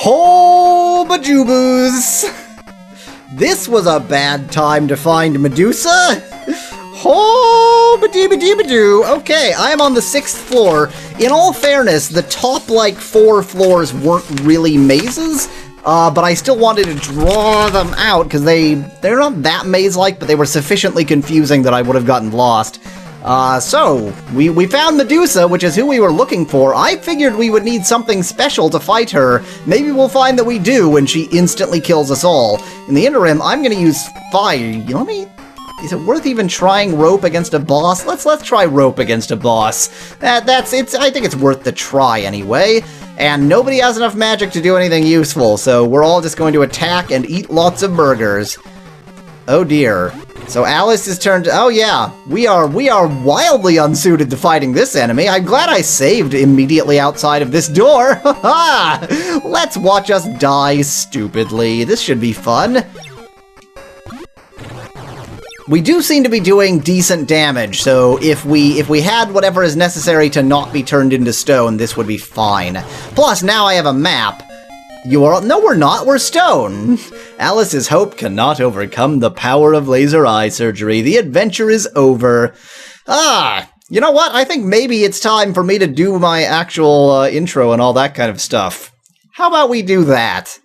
Ho bajoobas! This was a bad time to find Medusa. Ho badee-badee-badoo. Okay, I am on the 6th floor. In all fairness, the top, like, 4 floors weren't really mazes, but I still wanted to draw them out, because they're not that maze-like, but they were sufficiently confusing that I would have gotten lost. So, we found Medusa, which is who we were looking for. I figured we would need something special to fight her. Maybe we'll find that we do when she instantly kills us all. In the interim, I'm gonna use fire. Is it worth even trying rope against a boss? Let's try rope against a boss. I think it's worth the try anyway. And nobody has enough magic to do anything useful, so we're all just going to attack and eat lots of burgers. Oh dear. So Alice is turned. Oh yeah, we are wildly unsuited to fighting this enemy. I'm glad I saved immediately outside of this door. Haha! Let's watch us die stupidly. This should be fun. We do seem to be doing decent damage, so if we had whatever is necessary to not be turned into stone, this would be fine. Plus, now I have a map. No, we're not. We're stone. Alice's hope cannot overcome the power of laser eye surgery. The adventure is over. You know what? I think maybe it's time for me to do my actual intro and all that kind of stuff. How about we do that?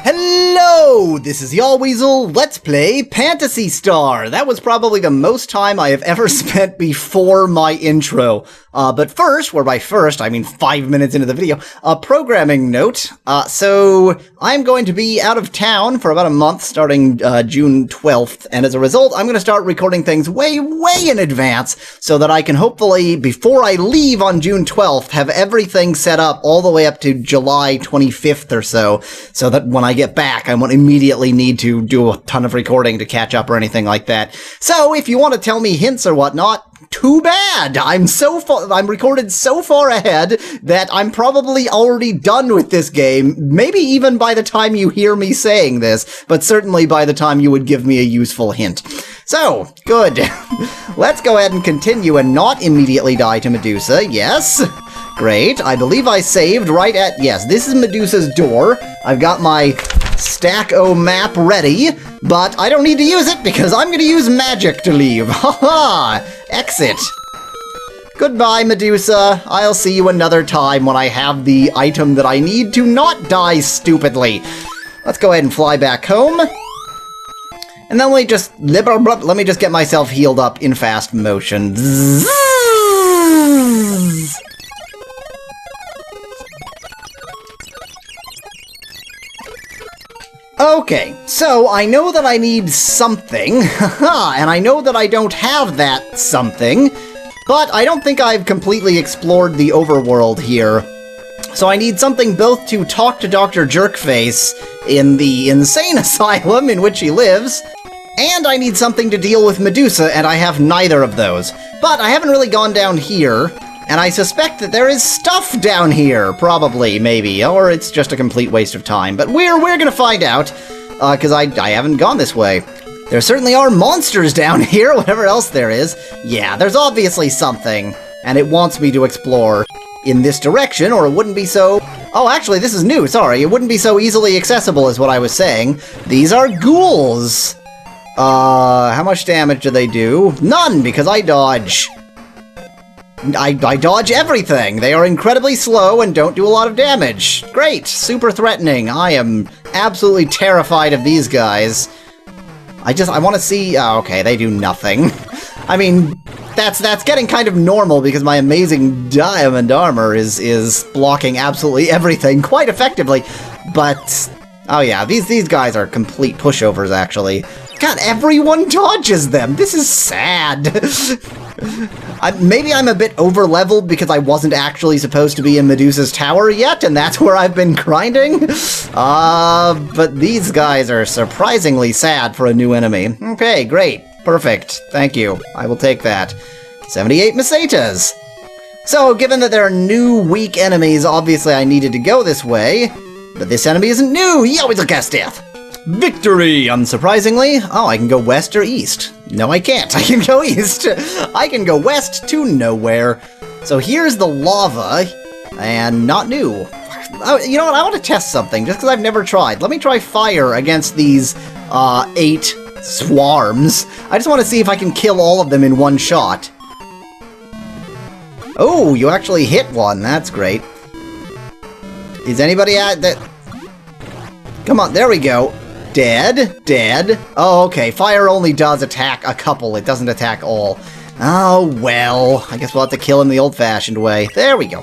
Hello, this is Yahweasel. Let's play Phantasy Star. That was probably the most time I have ever spent before my intro. But first, where by first, I mean 5 minutes into the video, a programming note. So I'm going to be out of town for about a month starting June 12th, and as a result, I'm going to start recording things way in advance so that I can hopefully, before I leave on June 12th, have everything set up all the way up to July 25th or so that when I get back, I won't immediately need to do a ton of recording to catch up or anything like that. So if you want to tell me hints or whatnot, too bad! I'm recorded so far ahead that I'm probably already done with this game, maybe even by the time you hear me saying this, but certainly by the time you would give me a useful hint. So, good. Let's go ahead and continue and not immediately die to Medusa, yes. Great, I believe I saved right at, yes, this is Medusa's door. I've got my Stack-O map ready, but I don't need to use it because I'm going to use magic to leave. Haha! Exit. Goodbye, Medusa. I'll see you another time when I have the item that I need to not die stupidly. Let's go ahead and fly back home. And then let me just get myself healed up in fast motion. Okay, so I know that I need something, and I know that I don't have that something, but I don't think I've completely explored the overworld here. So I need something both to talk to Dr. Jerkface in the insane asylum in which he lives, and I need something to deal with Medusa, and I have neither of those. But I haven't really gone down here, and I suspect that there is stuff down here, probably, maybe, or it's just a complete waste of time. But we're gonna find out, because I haven't gone this way. There certainly are monsters down here, whatever else there is. Yeah, there's obviously something, and it wants me to explore in this direction, or it wouldn't be so... Oh, actually, this is new, sorry. It wouldn't be so easily accessible, is what I was saying. These are ghouls. How much damage do they do? None, because I dodge. I dodge everything. They are incredibly slow and don't do a lot of damage. Great, super threatening. I am absolutely terrified of these guys. I want to see... Oh, okay, they do nothing. I mean, that's getting kind of normal because my amazing diamond armor is blocking absolutely everything quite effectively. But, oh yeah, these guys are complete pushovers, actually. God, everyone dodges them! This is sad! Maybe I'm a bit over-leveled because I wasn't actually supposed to be in Medusa's tower yet, and that's where I've been grinding? But these guys are surprisingly sad for a new enemy. Okay, great. Perfect. Thank you. I will take that. 78 Mesetas! So, given that there are new, weak enemies, obviously I needed to go this way. But this enemy isn't new! Yahweasel cast death! Victory! Unsurprisingly. Oh, I can go west or east. No, I can't. I can go east. I can go west to nowhere. So here's the lava, and not new. You know what, I want to test something, just because I've never tried. Let me try fire against these 8 swarms. I just want to see if I can kill all of them in one shot. Oh, you actually hit one. That's great. Is anybody at that? Come on, there we go. Dead. Dead. Oh, okay. Fire only does attack a couple. It doesn't attack all. Oh, well. I guess we'll have to kill him the old-fashioned way. There we go.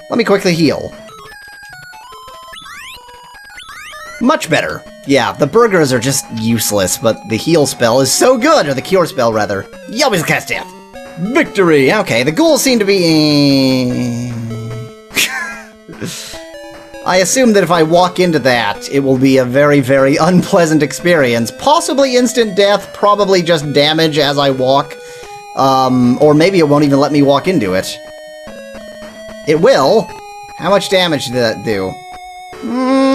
Let me quickly heal. Much better. Yeah, the burgers are just useless, but the heal spell is so good, or the cure spell, rather. Yahweasel cast death. Victory! Okay, the ghouls seem to be... I assume that if I walk into that, it will be a very, very unpleasant experience. Possibly instant death, probably just damage as I walk. Or maybe it won't even let me walk into it. It will? How much damage did that do?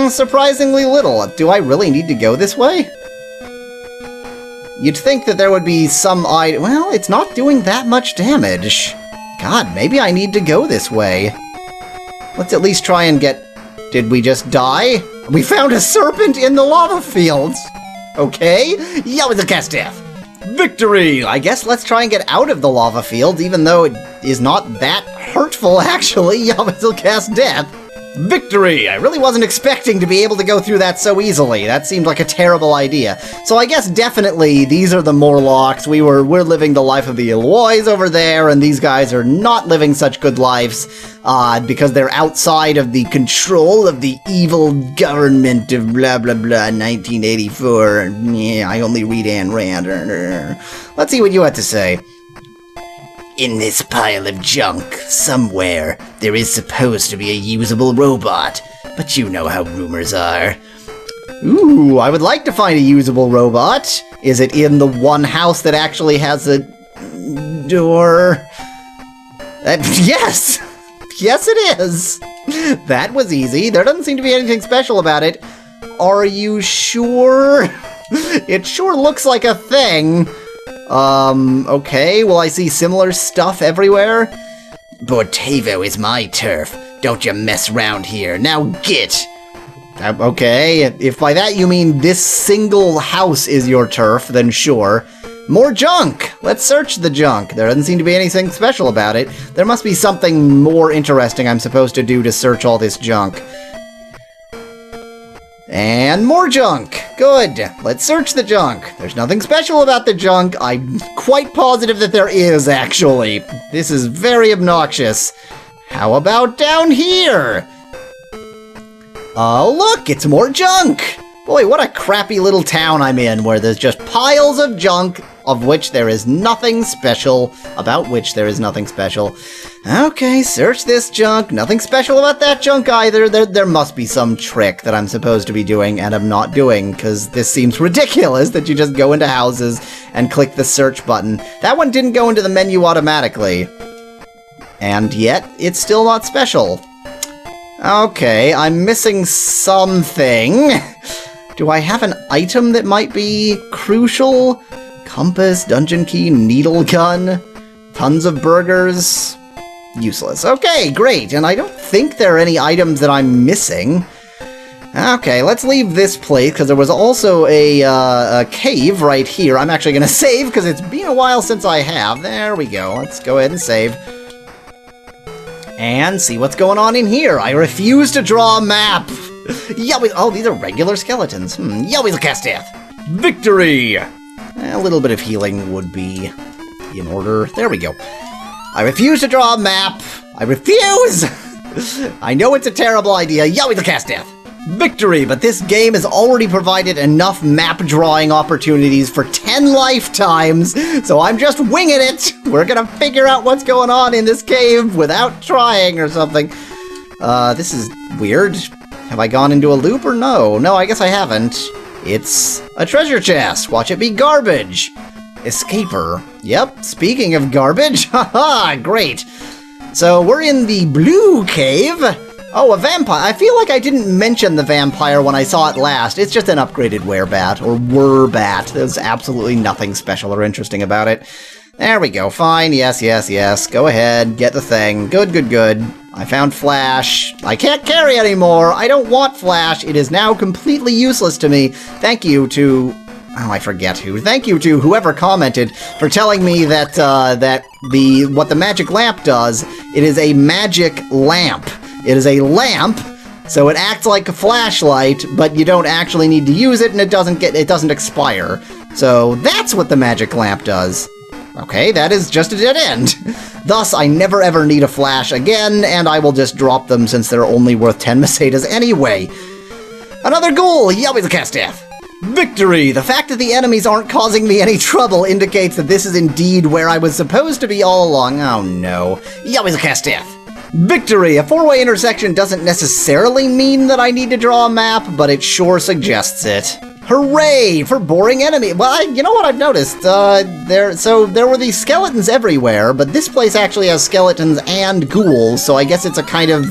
Surprisingly little. Do I really need to go this way? You'd think that there would be some well, it's not doing that much damage. God, maybe I need to go this way. Let's at least try and get... Did we just die? We found a serpent in the lava fields! Okay, Yahweasel cast death! Victory! I guess let's try and get out of the lava field, even though it is not that hurtful, actually. Yahweasel cast death! Victory! I really wasn't expecting to be able to go through that so easily. That seemed like a terrible idea. So I guess definitely these are the Morlocks. We're living the life of the Yahweasel over there, and these guys are not living such good lives because they're outside of the control of the evil government of blah blah blah 1984. Yeah, I only read Ayn Rand. Let's see what you had to say. In this pile of junk, somewhere, there is supposed to be a usable robot, but you know how rumors are. Ooh, I would like to find a usable robot. Is it in the one house that actually has a door? Yes! Yes, it is! That was easy. There doesn't seem to be anything special about it. Are you sure? It sure looks like a thing. Okay, well I see similar stuff everywhere. Bortavo is my turf. Don't you mess around here. Now get! Okay, if by that you mean this single house is your turf, then sure. More junk! Let's search the junk. There doesn't seem to be anything special about it. There must be something more interesting I'm supposed to do to search all this junk. And more junk! Good! Let's search the junk. There's nothing special about the junk. I'm quite positive that there is, actually. This is very obnoxious. How about down here? Oh, look! It's more junk! Boy, what a crappy little town I'm in, where there's just piles of junk, of which there is nothing special, about which there is nothing special. Okay, search this junk. Nothing special about that junk either. There must be some trick that I'm supposed to be doing and I'm not doing, because this seems ridiculous that you just go into houses and click the search button. That one didn't go into the menu automatically. And yet, it's still not special. Okay, I'm missing something. Do I have an item that might be crucial? Compass, dungeon key, needle gun, tons of burgers. Useless. Okay, great, and I don't think there are any items that I'm missing. Okay, let's leave this place, because there was also a cave right here. I'm actually going to save, because it's been a while since I have. There we go. Let's go ahead and save. And see what's going on in here. I refuse to draw a map. Yahweh! Oh, these are regular skeletons. Yahweasel cast death. Victory! A little bit of healing would be in order. There we go. I refuse to draw a map. I refuse! I know it's a terrible idea. Yahweasel cast death. Victory! But this game has already provided enough map drawing opportunities for 10 lifetimes, so I'm just winging it. We're gonna figure out what's going on in this cave without trying or something. This is weird. Have I gone into a loop or no? No, I guess I haven't. It's a treasure chest. Watch it be garbage. Escaper. Yep, speaking of garbage. Haha, great. So we're in the blue cave. Oh, a vampire. I feel like I didn't mention the vampire when I saw it last. It's just an upgraded werebat, or werbat. There's absolutely nothing special or interesting about it. There we go, fine, yes, yes, yes. Go ahead, get the thing. Good, good, good. I found Flash. I can't carry anymore. I don't want Flash. It is now completely useless to me. Thank you to... Oh, I forget who. Thank you to whoever commented for telling me that, what the magic lamp does, it is a magic lamp. It is a lamp, so it acts like a flashlight, but you don't actually need to use it, and it doesn't expire. So that's what the magic lamp does. Okay, that is just a dead end. Thus, I never ever need a flash again, and I will just drop them since they're only worth 10 Mesetas anyway. Another goal! Yahweasel cast death! Victory! The fact that the enemies aren't causing me any trouble indicates that this is indeed where I was supposed to be all along. Oh no. Yahweasel cast death! Victory! A four-way intersection doesn't necessarily mean that I need to draw a map, but it sure suggests it. Hooray for boring enemy! Well, you know what I've noticed? There were these skeletons everywhere, but this place actually has skeletons and ghouls, so I guess it's a kind of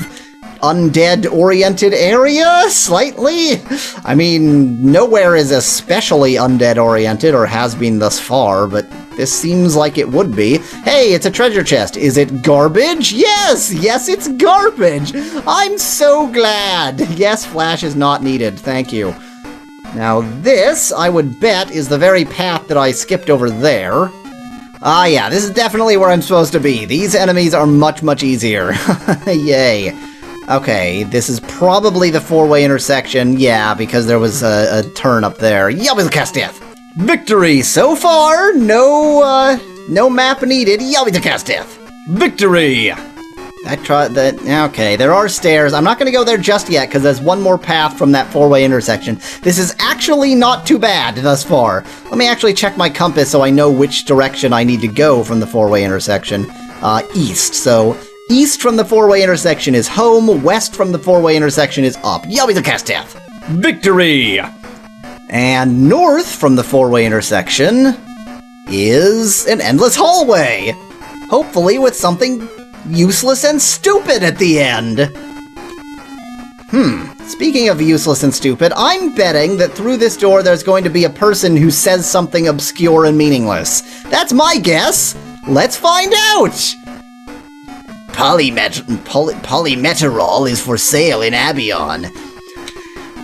undead-oriented area, slightly? I mean, nowhere is especially undead-oriented, or has been thus far, but this seems like it would be. Hey, it's a treasure chest. Is it garbage? Yes! Yes, it's garbage! I'm so glad! Yes, Flash is not needed. Thank you. Now this, I would bet, is the very path that I skipped over there. Ah yeah, this is definitely where I'm supposed to be. These enemies are much, much easier. Yay. Okay, this is probably the four-way intersection. Yeah, because there was a turn up there. Yahweasel cast death! Victory! So far, no map needed. Yahweasel cast death! Victory! I tried that. Okay, there are stairs. I'm not going to go there just yet, because there's one more path from that four-way intersection. This is actually not too bad thus far. Let me actually check my compass so I know which direction I need to go from the four-way intersection. East. So, east from the four-way intersection is home, west from the four-way intersection is up. Yahweasel cast death! Victory! And north from the four-way intersection is an endless hallway. Hopefully with something useless and stupid at the end. Speaking of useless and stupid, I'm betting that through this door there's going to be a person who says something obscure and meaningless. That's my guess. Let's find out! Polymeterol is for sale in Abion.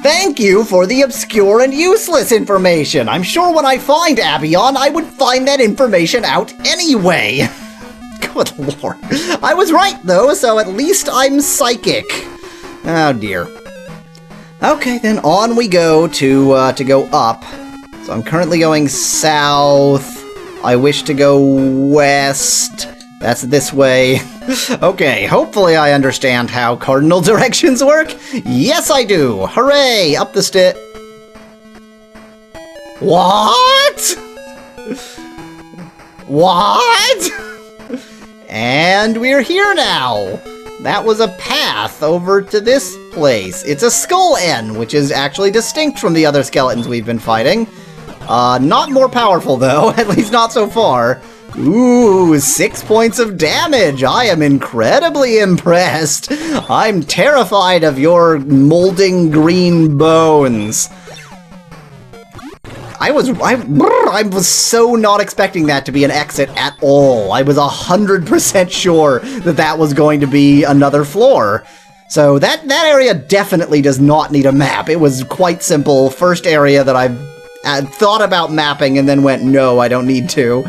Thank you for the obscure and useless information. I'm sure when I find Abion, I would find that information out anyway. Good lord. I was right, though, so at least I'm psychic. Oh, dear. Okay, then on we go to go up. So I'm currently going south. I wish to go west. That's this way. Okay, hopefully I understand how cardinal directions work. Yes, I do. Hooray! Up the What? What? And we're here now! That was a path over to this place. It's a skull N, which is actually distinct from the other skeletons we've been fighting. Not more powerful, though, at least not so far. Ooh, 6 points of damage! I am incredibly impressed! I'm terrified of your molding green bones. I was so not expecting that to be an exit at all. I was 100% sure that that was going to be another floor. So that area definitely does not need a map. It was quite simple. First area that I've thought about mapping and then went, no, I don't need to.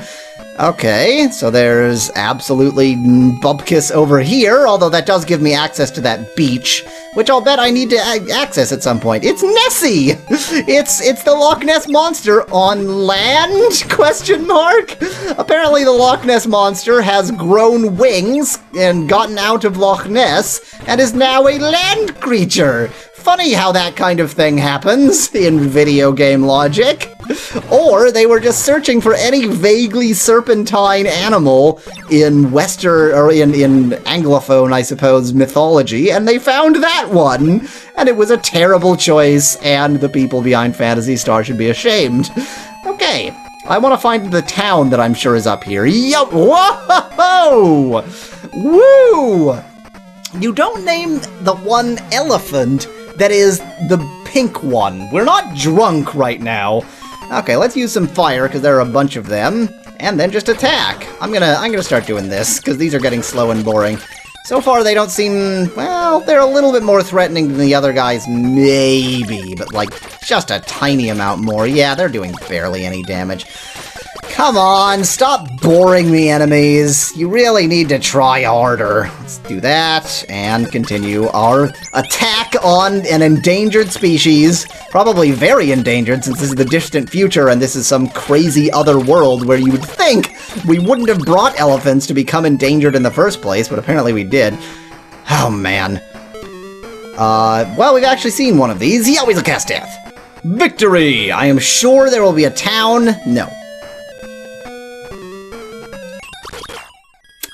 Okay, so there's absolutely Bubkiss over here, although that does give me access to that beach, which I'll bet I need to access at some point. It's Nessie! It's the Loch Ness Monster on land? Question mark? Apparently the Loch Ness Monster has grown wings and gotten out of Loch Ness and is now a land creature. Funny how that kind of thing happens in video game logic. Or they were just searching for any vaguely serpentine animal in Western, or in Anglophone, I suppose, mythology, and they found that one, and it was a terrible choice, and the people behind Phantasy Star should be ashamed. Okay, I want to find the town that I'm sure is up here. Yup! Whoa! Woo! You don't name the one elephant that is the pink one. We're not drunk right now. Okay, let's use some fire, because there are a bunch of them. and then just attack. I'm gonna start doing this, because these are getting slow and boring. So far, they don't seem, well, they're a little bit more threatening than the other guys, maybe, but like, just a tiny amount more. Yeah, they're doing barely any damage. Come on, stop boring me, enemies. You really need to try harder. Let's do that, and continue our attack on an endangered species. Probably very endangered, since this is the distant future, and this is some crazy other world where you would think we wouldn't have brought elephants to become endangered in the first place, but apparently we did. Oh, man. Well, we've actually seen one of these. Yahweasel cast death. Victory! I am sure there will be a town. No.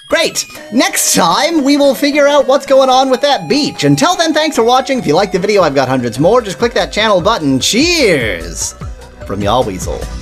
Great! Next time, we will figure out what's going on with that beach. Until then, thanks for watching. If you liked the video, I've got hundreds more. Just click that channel button. Cheers! From Yahweasel.